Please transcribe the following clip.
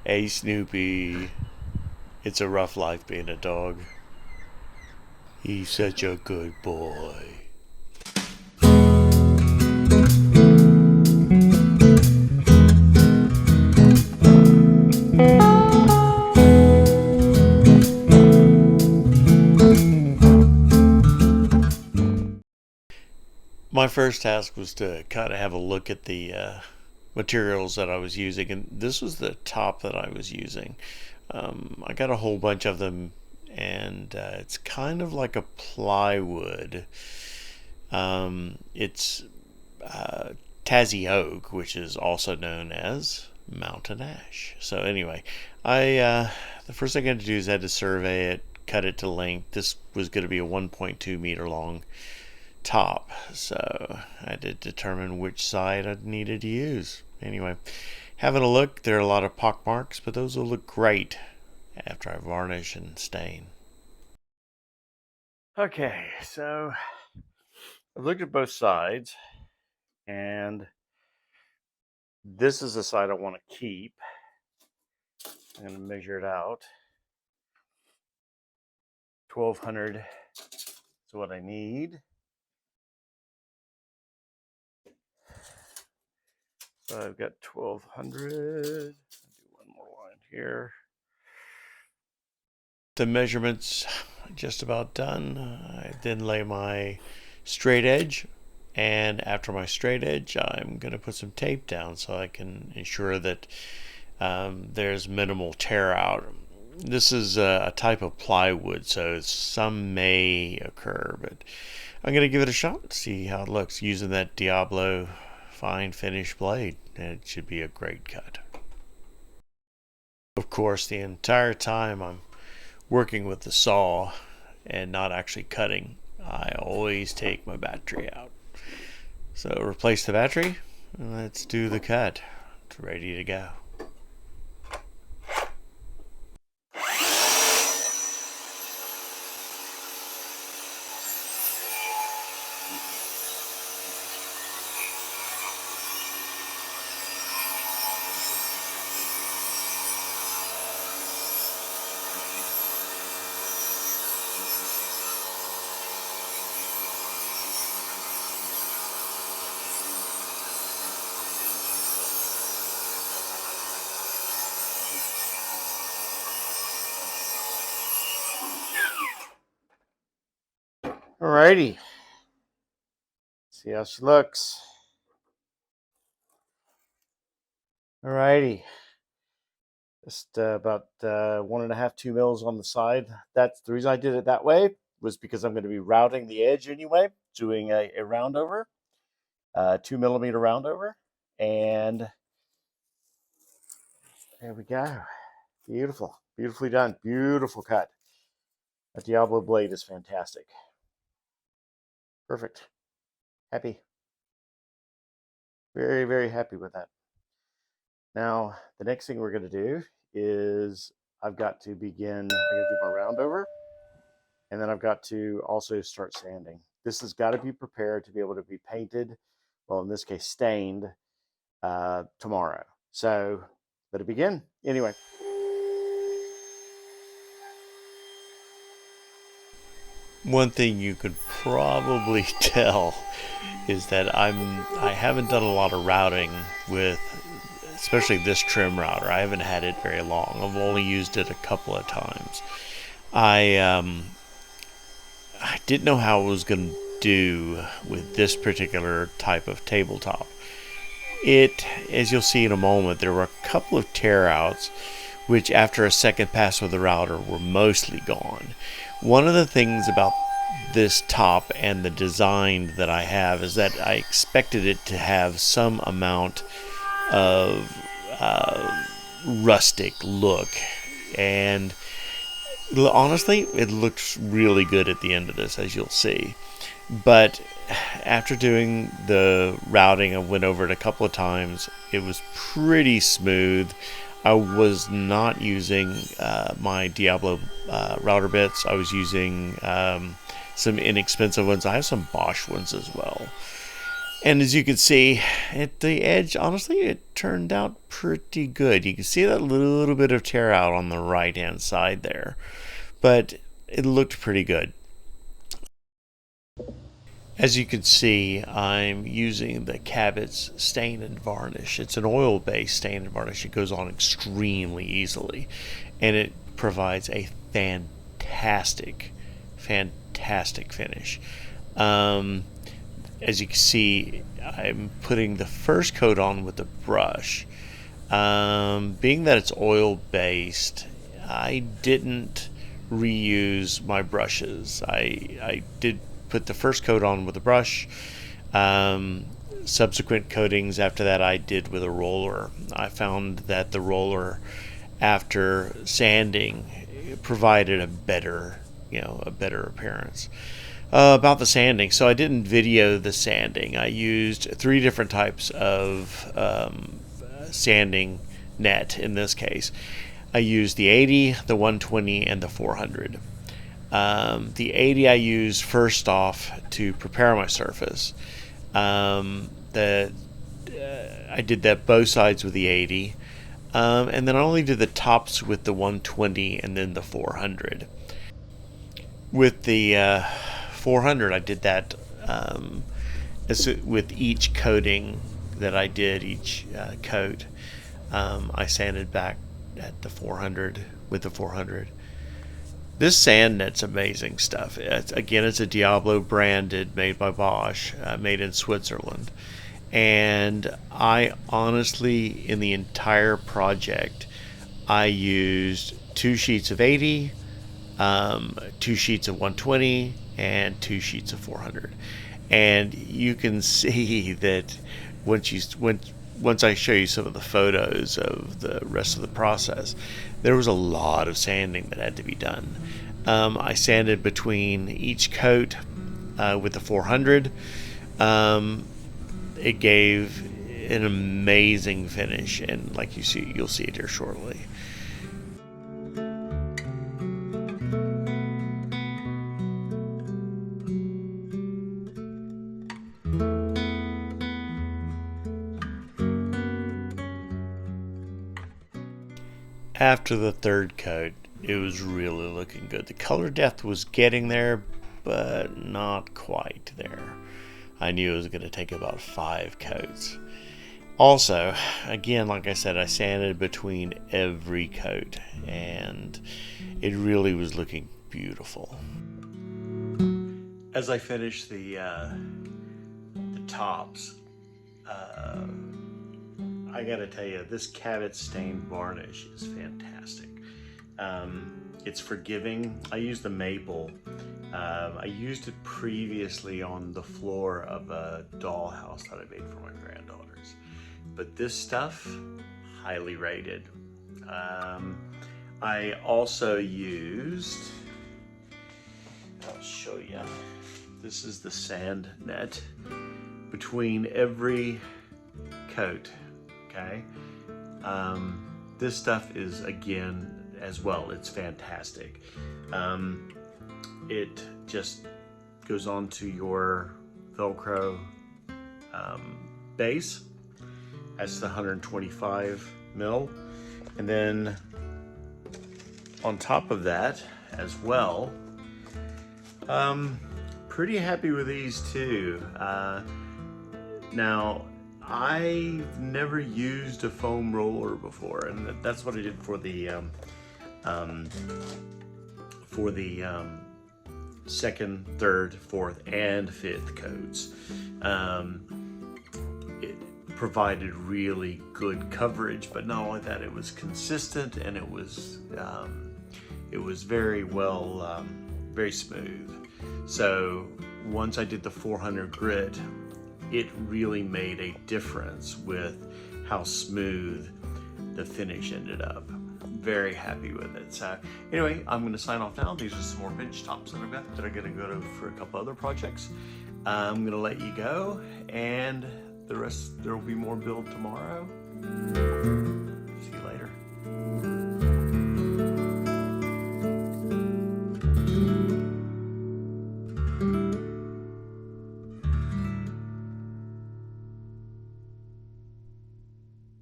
Hey Snoopy, it's a rough life being a dog. He's such a good boy. My first task was to kind of have a look at the materials that I was using, and this was the top that I was using. I got a whole bunch of them, and it's kind of like a plywood. It's Tassie oak, which is also known as mountain ash. So anyway, I the first thing I had to do is I had to survey it, cut it to length. This was going to be a 1.2 meter long top, so I had to determine which side I needed to use. Anyway, having a look, there are a lot of pock marks, but those will look great after I varnish and stain. Okay, so I've looked at both sides, and this is the side I want to keep. I'm going to measure it out. 1200 is what I need. So I've got 1200. I'll do one more line here. The measurements just about done. I then lay my straight edge, and after my straight edge, I'm going to put some tape down so I can ensure that there's minimal tear out. This is a type of plywood, so some may occur, but I'm going to give it a shot, see how it looks using that Diablo fine finish blade, and it should be a great cut. Of course, the entire time I'm working with the saw and not actually cutting, I always take my battery out. So replace the battery, and let's do the cut. It's ready to go. Alrighty, see how she looks. Alrighty, just about 1.5, 2 mils on the side. That's the reason I did it that way, was because I'm going to be routing the edge anyway, doing a round over, 2 millimeter round over, and there we go. Beautiful, beautifully done, beautiful cut. A Diablo blade is fantastic. Perfect. Happy. Very, very happy with that. Now, the next thing we're going to do is I got to do my round over, and then I've got to also start sanding. This has got to be prepared to be able to be painted, well, in this case, stained tomorrow. So let it begin. Anyway. One thing you could probably tell is that I haven't done a lot of routing with, especially this trim router. I haven't had it very long. I've only used it a couple of times. I didn't know how I was going to do with this particular type of tabletop. As you'll see in a moment, there were a couple of tear outs, which after a second pass with the router were mostly gone. One of the things about this top and the design that I have is that I expected it to have some amount of rustic look, and honestly, it looks really good at the end of this, as you'll see. But after doing the routing, I went over it a couple of times. It was pretty smooth. I was not using my Diablo router bits. I was using some inexpensive ones. I have some Bosch ones as well. And as you can see at the edge, honestly, it turned out pretty good. You can see that little bit of tear out on the right hand side there, but it looked pretty good. As you can see, I'm using the Cabots stain and varnish. It's an oil-based stain and varnish. It goes on extremely easily, and it provides a fantastic finish. As you can see, I'm putting the first coat on with the brush. Being that it's oil-based, I didn't reuse my brushes. I did put the first coat on with a brush. Subsequent coatings after that I did with a roller. I found that the roller, after sanding, provided a better appearance. About the sanding, so I didn't video the sanding. I used 3 different types of sanding net. In this case, I used the 80, the 120, and the 400. The 80 I used first off to prepare my surface. I did that both sides with the 80, and then I only did the tops with the 120 and then the 400. With the 400, I did that with each coating that I did, each coat. I sanded back at the 400 with the 400. This sand net's amazing stuff. It's a Diablo branded, made by Bosch, made in Switzerland. And I honestly, in the entire project, I used 2 sheets of 80, 2 sheets of 120, and 2 sheets of 400. And you can see that once I show you some of the photos of the rest of the process, there was a lot of sanding that had to be done. I sanded between each coat with the 400. It gave an amazing finish, and like you'll see it here shortly. After the 3rd coat, it was really looking good. The color depth was getting there, but not quite there. I knew it was going to take about 5 coats. Also, again, like I said, I sanded between every coat, and it really was looking beautiful. As I finished the tops, I gotta tell you, this Cabots stained varnish is fantastic. It's forgiving. I used the maple. I used it previously on the floor of a dollhouse that I made for my granddaughters. But this stuff, highly rated. I also used, I'll show you, this is the sand net between every coat. Okay, this stuff is, again, as well, it's fantastic. It just goes onto your Velcro base. That's the 125 mil, and then on top of that as well, pretty happy with these too. Now, I've never used a foam roller before, and that's what I did for the second, third, fourth, and fifth coats. It provided really good coverage, but not only that, it was consistent, and it was very well, very smooth. So once I did the 400 grit, it really made a difference with how smooth the finish ended up. Very happy with it. So anyway, I'm going to sign off now. These are some more bench tops that I've got that are going to go to for a couple other projects. I'm going to let you go, and the rest, there will be more build tomorrow.